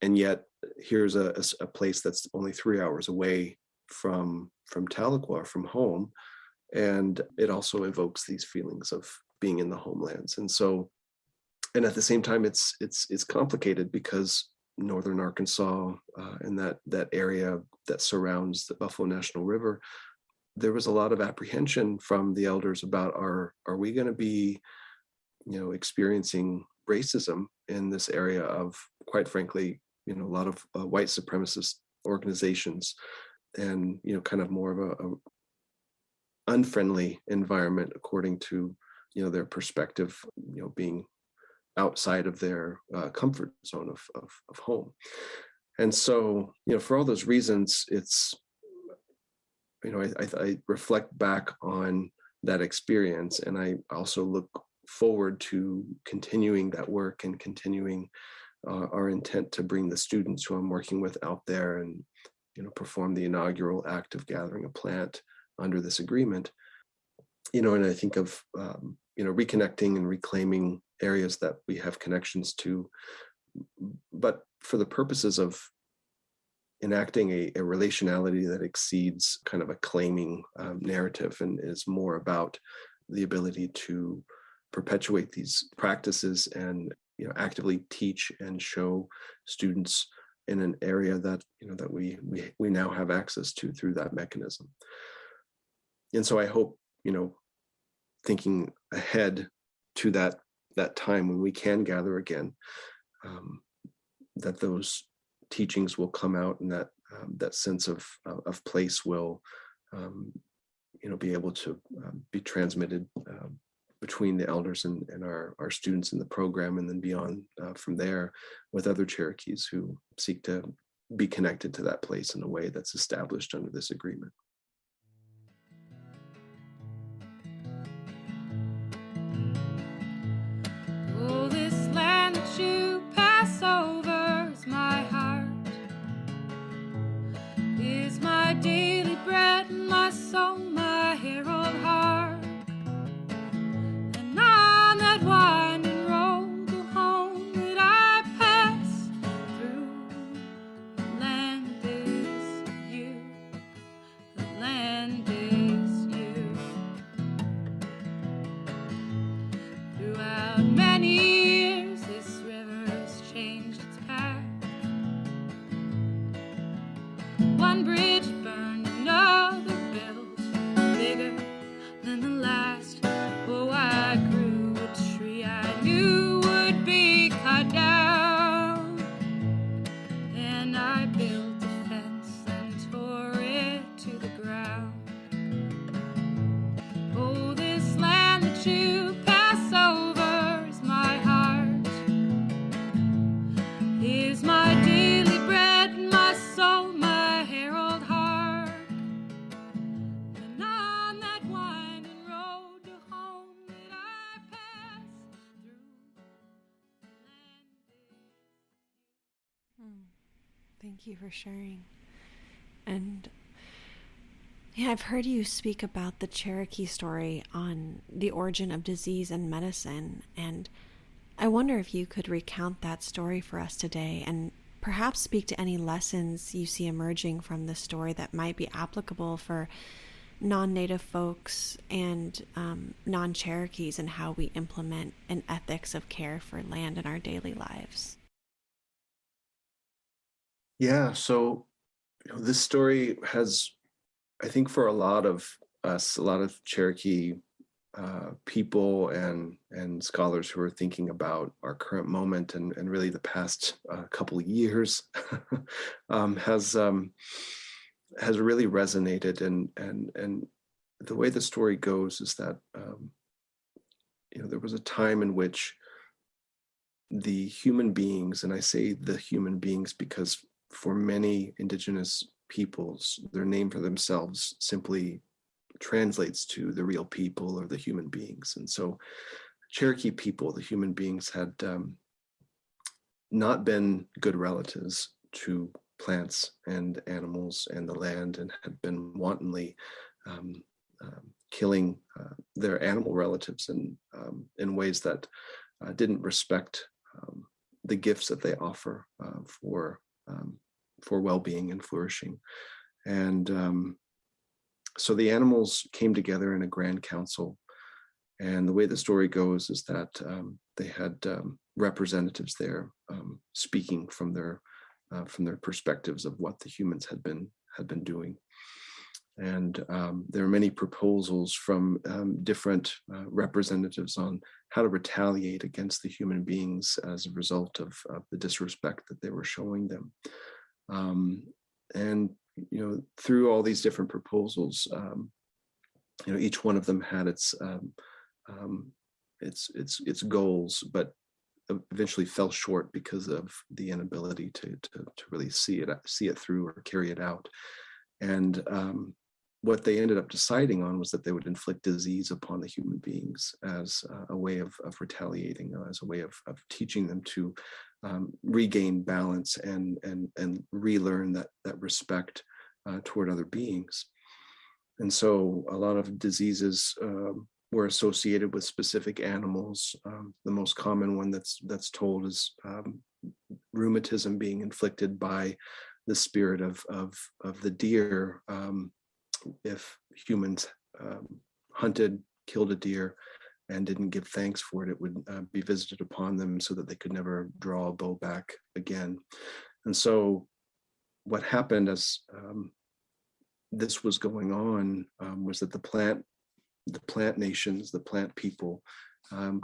And yet here's a place that's only 3 hours away from Tahlequah, from home. And it also evokes these feelings of being in the homelands. And so, and at the same time, it's complicated because northern Arkansas and that area that surrounds the Buffalo National River, there was a lot of apprehension from the elders about are we going to be, experiencing racism in this area of, quite frankly, a lot of white supremacist organizations, and kind of more of a unfriendly environment according to their perspective, being outside of their comfort zone of home. And so, for all those reasons, it's, I reflect back on that experience, and I also look forward to continuing that work and continuing our intent to bring the students who I'm working with out there and, perform the inaugural act of gathering a plant under this agreement. And I think of, reconnecting and reclaiming areas that we have connections to, but for the purposes of enacting a relationality that exceeds kind of a claiming narrative and is more about the ability to perpetuate these practices and actively teach and show students in an area that that we now have access to through that mechanism. And so I hope, thinking ahead to that time when we can gather again, that those teachings will come out, and that sense of place will be able to be transmitted between the elders and our students in the program, and then beyond from there with other Cherokees who seek to be connected to that place in a way that's established under this agreement. Oh, this land that you pass over is my heart, is my daily bread, my soul, my herald heart. And on that winding road, the home that I pass through, the land is you, the land is you. Throughout many years, this river has changed its path. One bridge burned, another built, bigger than the last. Oh, I grew a tree I knew would be cut down, and I built a fence and tore it to the ground. Oh, this land that you pass over is my heart, is my daily bread, my soul, my herald heart. And on that winding road to home that I pass through, the land is. Thank you for sharing. And yeah, I've heard you speak about the Cherokee story on the origin of disease and medicine, and I wonder if you could recount that story for us today and perhaps speak to any lessons you see emerging from this story that might be applicable for non-Native folks and non-Cherokees and how we implement an ethics of care for land in our daily lives. Yeah, so this story has, I think, for a lot of us, a lot of Cherokee people and scholars who are thinking about our current moment and really the past couple of years, has really resonated. And the way the story goes is that there was a time in which the human beings, and I say the human beings because for many Indigenous peoples, their name for themselves simply translates to the real people or the human beings. And so Cherokee people, the human beings, had not been good relatives to plants and animals and the land, and had been wantonly killing their animal relatives in ways that didn't respect the gifts that they offer for well-being and flourishing. And so the animals came together in a grand council, and the way the story goes is that they had representatives there speaking from their perspectives of what the humans had been doing. And there are many proposals from different representatives on how to retaliate against the human beings as a result of the disrespect that they were showing them. And through all these different proposals, each one of them had its goals, but eventually fell short because of the inability to really see it through or carry it out. And what they ended up deciding on was that they would inflict disease upon the human beings as a way of retaliating, as a way of teaching them to regain balance and relearn that respect toward other beings. And so a lot of diseases were associated with specific animals. The most common one that's told is rheumatism being inflicted by the spirit of the deer if humans hunted killed a deer and didn't give thanks for it, it would be visited upon them so that they could never draw a bow back again. And so what happened as this was going on was that the plant nations, the plant people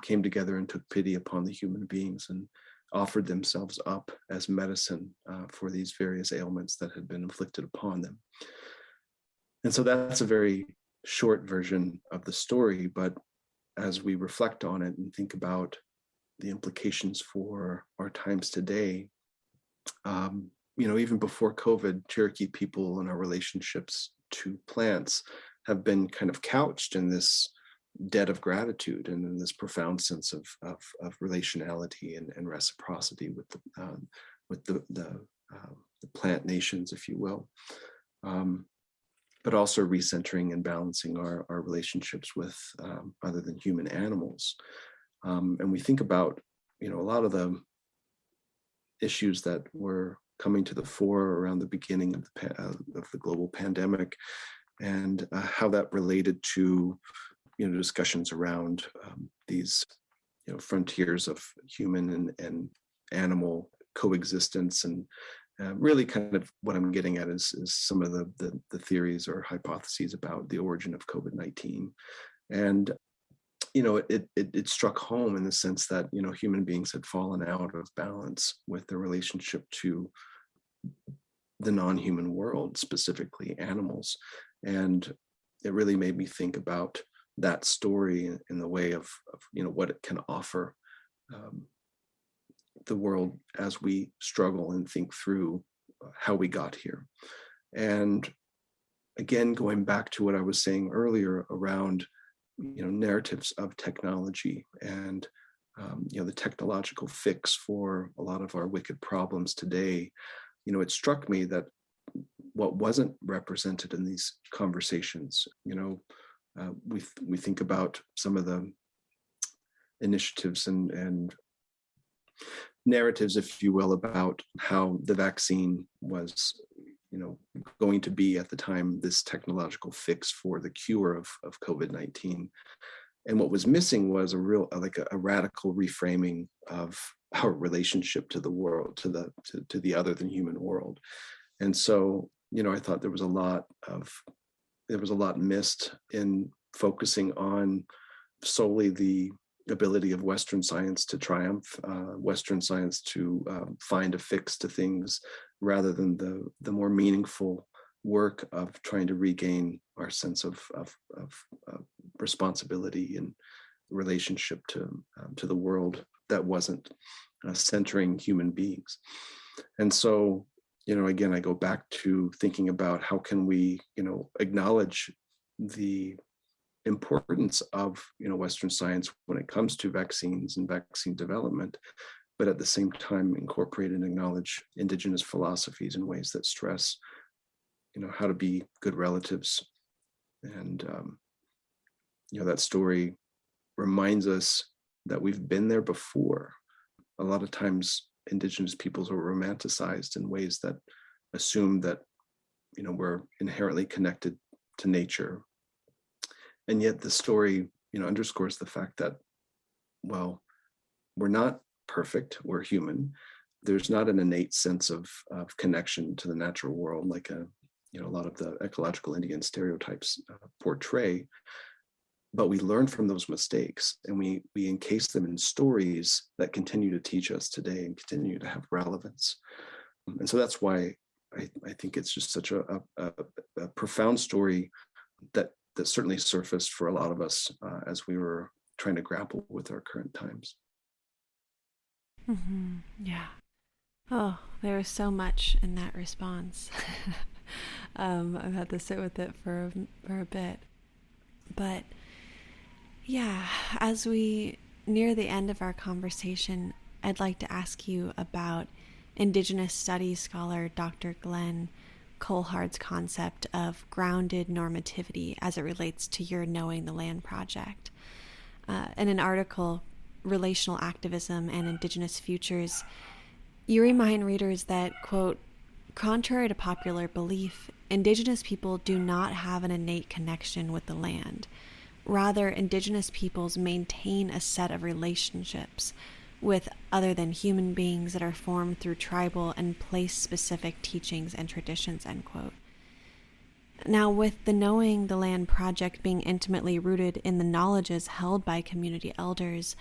came together and took pity upon the human beings and offered themselves up as medicine for these various ailments that had been inflicted upon them. And so that's a very short version of the story, but as we reflect on it and think about the implications for our times today, even before COVID, Cherokee people and our relationships to plants have been kind of couched in this debt of gratitude and in this profound sense of relationality and reciprocity with the plant nations, if you will. But also recentering and balancing our relationships with other than human animals. And we think about, a lot of the issues that were coming to the fore around the beginning of the global pandemic, and how that related to, discussions around these, frontiers of human and animal coexistence. And really kind of what I'm getting at is some of the theories or hypotheses about the origin of COVID-19. And, it struck home in the sense that, human beings had fallen out of balance with their relationship to the non-human world, specifically animals. And it really made me think about that story in the way of what it can offer the world as we struggle and think through how we got here. And again, going back to what I was saying earlier around, narratives of technology and, the technological fix for a lot of our wicked problems today, it struck me that what wasn't represented in these conversations, we think about some of the initiatives and narratives, if you will, about how the vaccine was, going to be at the time this technological fix for the cure of COVID-19. And what was missing was a radical reframing of our relationship to the world, to the other than human world. And so, I thought there was a lot missed in focusing on solely the ability of Western science to triumph, Western science to find a fix to things, rather than the more meaningful work of trying to regain our sense of responsibility and relationship to the world that wasn't centering human beings. And so, again, I go back to thinking about how can we, acknowledge the importance of, Western science when it comes to vaccines and vaccine development, but at the same time incorporate and acknowledge Indigenous philosophies in ways that stress, how to be good relatives. And, that story reminds us that we've been there before. A lot of times Indigenous peoples are romanticized in ways that assume that, we're inherently connected to nature. And yet the story, underscores the fact that, well, we're not perfect, we're human. There's not an innate sense of connection to the natural world like a lot of the ecological Indian stereotypes portray. But we learn from those mistakes, and we encase them in stories that continue to teach us today and continue to have relevance. And so that's why I think it's just such a profound story that certainly surfaced for a lot of us as we were trying to grapple with our current times. Mm-hmm. Yeah. Oh, there was so much in that response. I've had to sit with it for a bit. But yeah, as we near the end of our conversation, I'd like to ask you about Indigenous studies scholar Dr. Glenn Colhard's concept of grounded normativity as it relates to your Knowing the Land project. In an article, Relational Activism and Indigenous Futures, you remind readers that, quote, contrary to popular belief, Indigenous people do not have an innate connection with the land. Rather, Indigenous peoples maintain a set of relationships with other than human beings that are formed through tribal and place-specific teachings and traditions, end quote. Now, with the Knowing the Land project being intimately rooted in the knowledges held by community elders,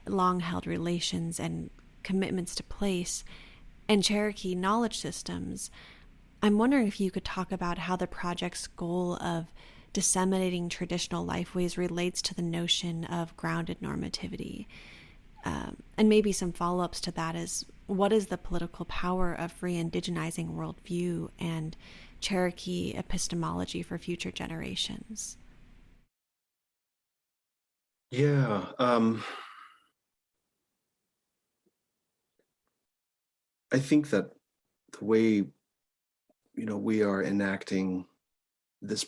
long-held relations and commitments to place, and Cherokee knowledge systems, I'm wondering if you could talk about how the project's goal of disseminating traditional lifeways relates to the notion of grounded normativity. And maybe some follow-ups to that is, what is the political power of re-indigenizing worldview and Cherokee epistemology for future generations? Yeah. I think that the way, we are enacting this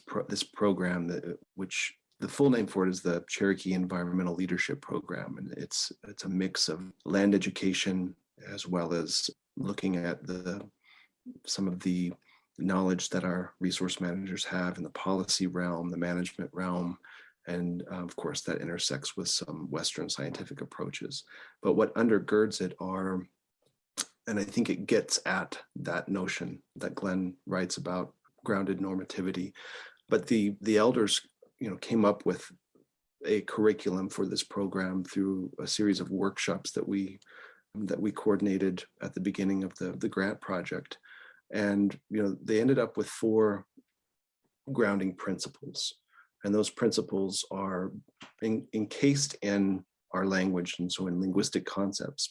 program, which the full name for it is the Cherokee Environmental Leadership Program, and it's a mix of land education as well as looking at some of the knowledge that our resource managers have in the policy realm, the management realm, and of course that intersects with some Western scientific approaches. But what undergirds it are, and I think it gets at that notion that Glenn writes about, grounded normativity. But the elders, came up with a curriculum for this program through a series of workshops that we coordinated at the beginning of the grant project. And they ended up with 4 grounding principles, and those principles are encased in our language, and so in linguistic concepts.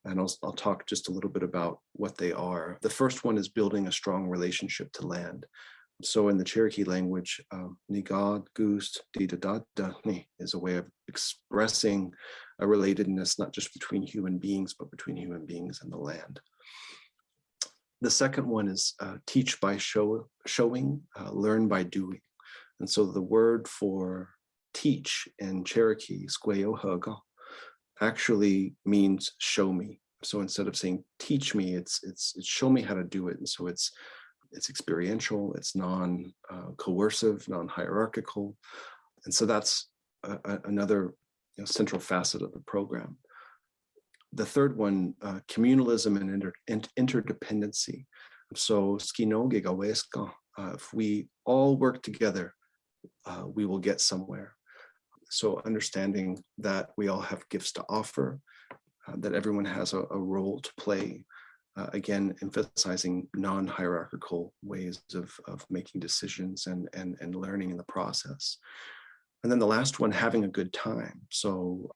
And I'll talk just a little bit about what they are. The first one is building a strong relationship to land. So in the Cherokee language, nigad gust didadadani is a way of expressing a relatedness, not just between human beings, but between human beings and the land. The second one is teach by showing, learn by doing. And so the word for teach in Cherokee, squayohaga, actually means show me. So instead of saying teach me, it's show me how to do it. And so it's experiential, it's non-coercive, non-hierarchical. And so that's another central facet of the program. The third one, communalism and interdependency. So if we all work together, we will get somewhere. So understanding that we all have gifts to offer, that everyone has a role to play, again, emphasizing non-hierarchical ways of making decisions and learning in the process. And then the last one, having a good time. So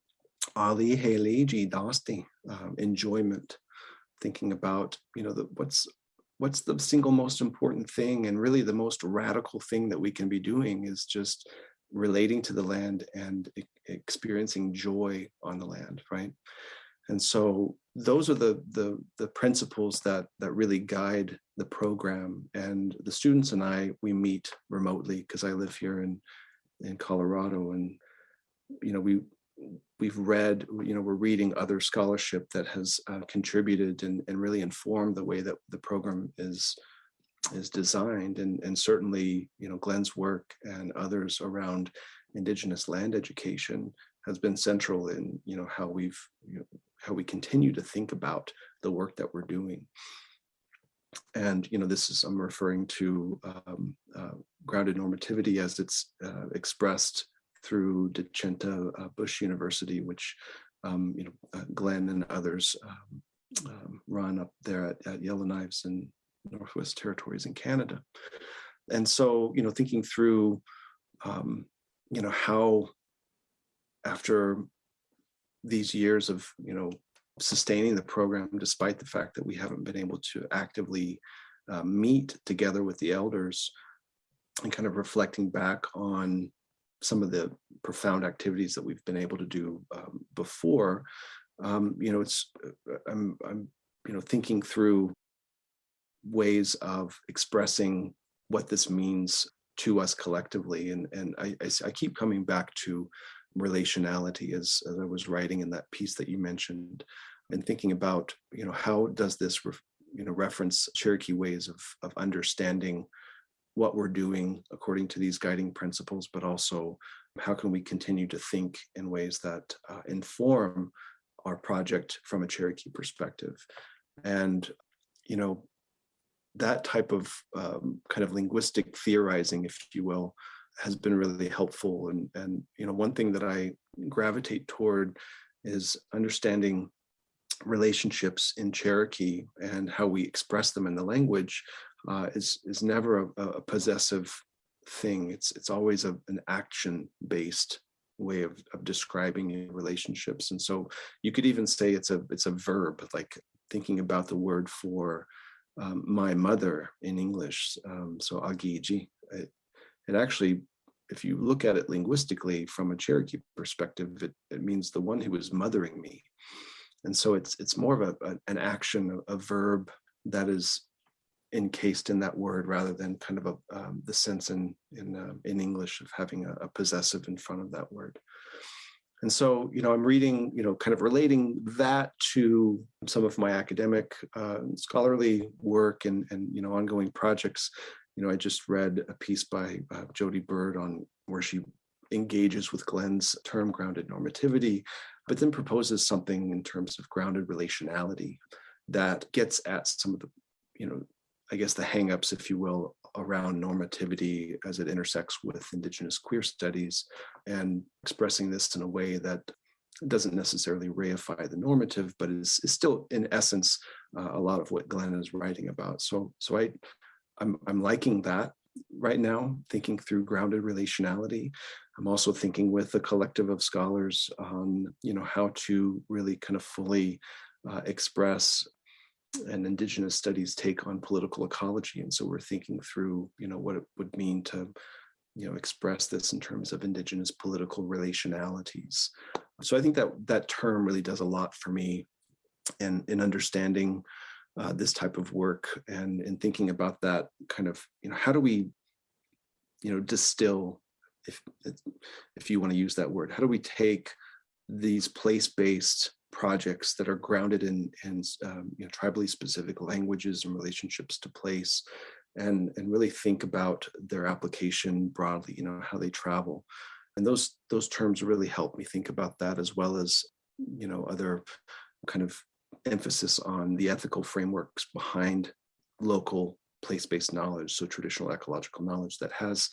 Ali Haliji Dasti, enjoyment, thinking about, what's the single most important thing, and really the most radical thing that we can be doing is just relating to the land and experiencing joy on the land, right? And so those are the principles that really guide the program. And the students and I, we meet remotely because I live here in Colorado, and we've read, we're reading other scholarship that has contributed and really informed the way that the program is designed, and certainly Glenn's work and others around Indigenous land education has been central in how we continue to think about the work that we're doing. And I'm referring to grounded normativity as it's expressed through Decenta Bush University, which Glenn and others run up there at Yellowknives and Northwest Territories in Canada. And so, thinking through, how after these years of, sustaining the program, despite the fact that we haven't been able to actively meet together with the elders, and kind of reflecting back on some of the profound activities that we've been able to do before, I'm thinking through ways of expressing what this means to us collectively. And I keep coming back to relationality as I was writing in that piece that you mentioned, and thinking about, how does this reference Cherokee ways of understanding what we're doing according to these guiding principles, but also how can we continue to think in ways that inform our project from a Cherokee perspective. And, that type of kind of linguistic theorizing, if you will, has been really helpful. And one thing that I gravitate toward is understanding relationships in Cherokee and how we express them in the language is never a possessive thing. It's always an action-based way of describing relationships. And so you could even say it's a verb, like thinking about the word for my mother in English. So agiji. It actually, if you look at it linguistically from a Cherokee perspective, it means the one who is mothering me. And so it's more of an action, a verb that is encased in that word rather than kind of the sense in English of having a possessive in front of that word. And so, I'm reading, kind of relating that to some of my academic scholarly work and ongoing projects. I just read a piece by Jody Bird on where she engages with Glenn's term grounded normativity, but then proposes something in terms of grounded relationality that gets at some of the, I guess the hangups, if you will, around normativity as it intersects with Indigenous queer studies, and expressing this in a way that doesn't necessarily reify the normative, but is still in essence a lot of what Glenn is writing about. So I'm liking that right now, thinking through grounded relationality. I'm also thinking with a collective of scholars on, how to really kind of fully express an Indigenous studies take on political ecology. And so we're thinking through, what it would mean to, express this in terms of Indigenous political relationalities. So I think that term really does a lot for me in understanding this type of work and in thinking about that kind of, how do we, distill, if you want to use that word, how do we take these place-based projects that are grounded in tribally specific languages and relationships to place, and really think about their application broadly, how they travel. And those terms really help me think about that, as well as, other kind of emphasis on the ethical frameworks behind local place-based knowledge, so traditional ecological knowledge that has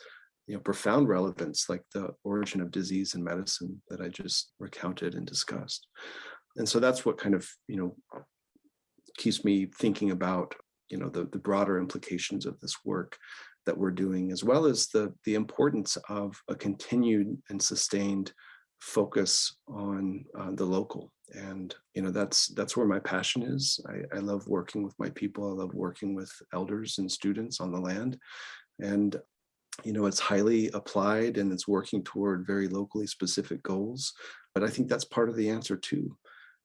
profound relevance, like the origin of disease and medicine that I just recounted and discussed. And so that's what kind of keeps me thinking about the broader implications of this work that we're doing, as well as the importance of a continued and sustained focus on the local. And that's where my passion is. I love working with my people. I love working with elders and students on the land. And it's highly applied and it's working toward very locally specific goals. But I think that's part of the answer too.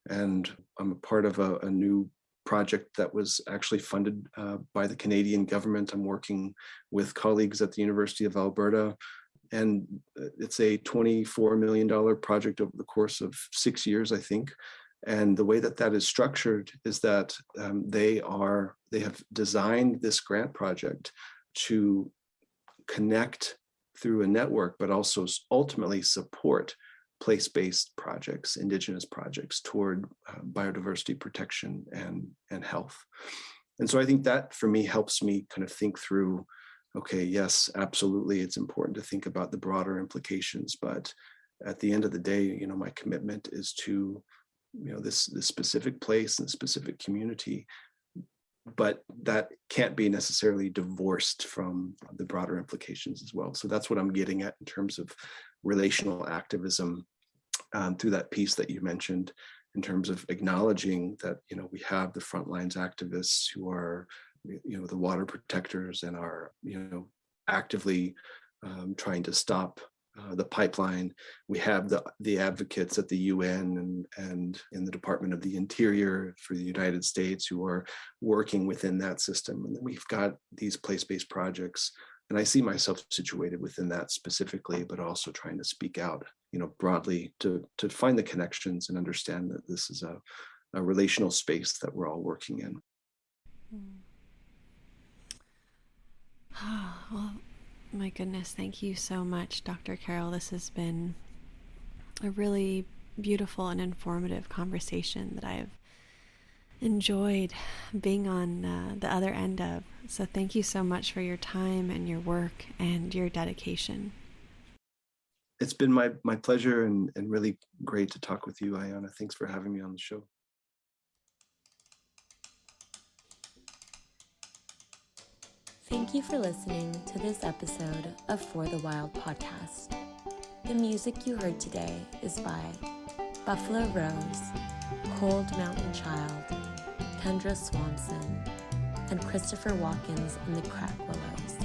And I'm a part of a new project that was actually funded by the Canadian government. I'm working with colleagues at the University of Alberta, and it's a $24 million project over the course of 6 years, I think. And the way that is structured is that they have designed this grant project to connect through a network, but also ultimately support place-based projects, Indigenous projects toward biodiversity protection and health. And so I think that for me helps me kind of think through, okay, yes, absolutely, it's important to think about the broader implications, but at the end of the day, my commitment is to, this specific place and specific community, but that can't be necessarily divorced from the broader implications as well. So that's what I'm getting at in terms of relational activism through that piece that you mentioned, in terms of acknowledging that, we have the frontlines activists who are, the water protectors and are, actively trying to stop the pipeline. We have the advocates at the UN and in the Department of the Interior for the United States who are working within that system. And then we've got these place-based projects. And I see myself situated within that specifically, but also trying to speak out, broadly to find the connections and understand that this is a relational space that we're all working in. Well, my goodness, thank you so much, Dr. Carroll. This has been a really beautiful and informative conversation that I've enjoyed being on the other end of. So thank you so much for your time and your work and your dedication. It's been my pleasure and really great to talk with you, Ayana. Thanks for having me on the show. Thank you for listening to this episode of For the Wild podcast. The music you heard today is by Buffalo Rose, Cold Mountain Child, Kendra Swanson, and Christopher Watkins and the Crack Willows.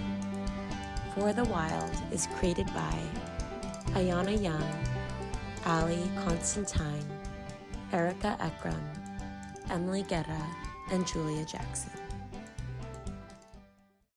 For the Wild is created by Ayana Young, Ali Constantine, Erica Ekram, Emily Guerra, and Julia Jackson.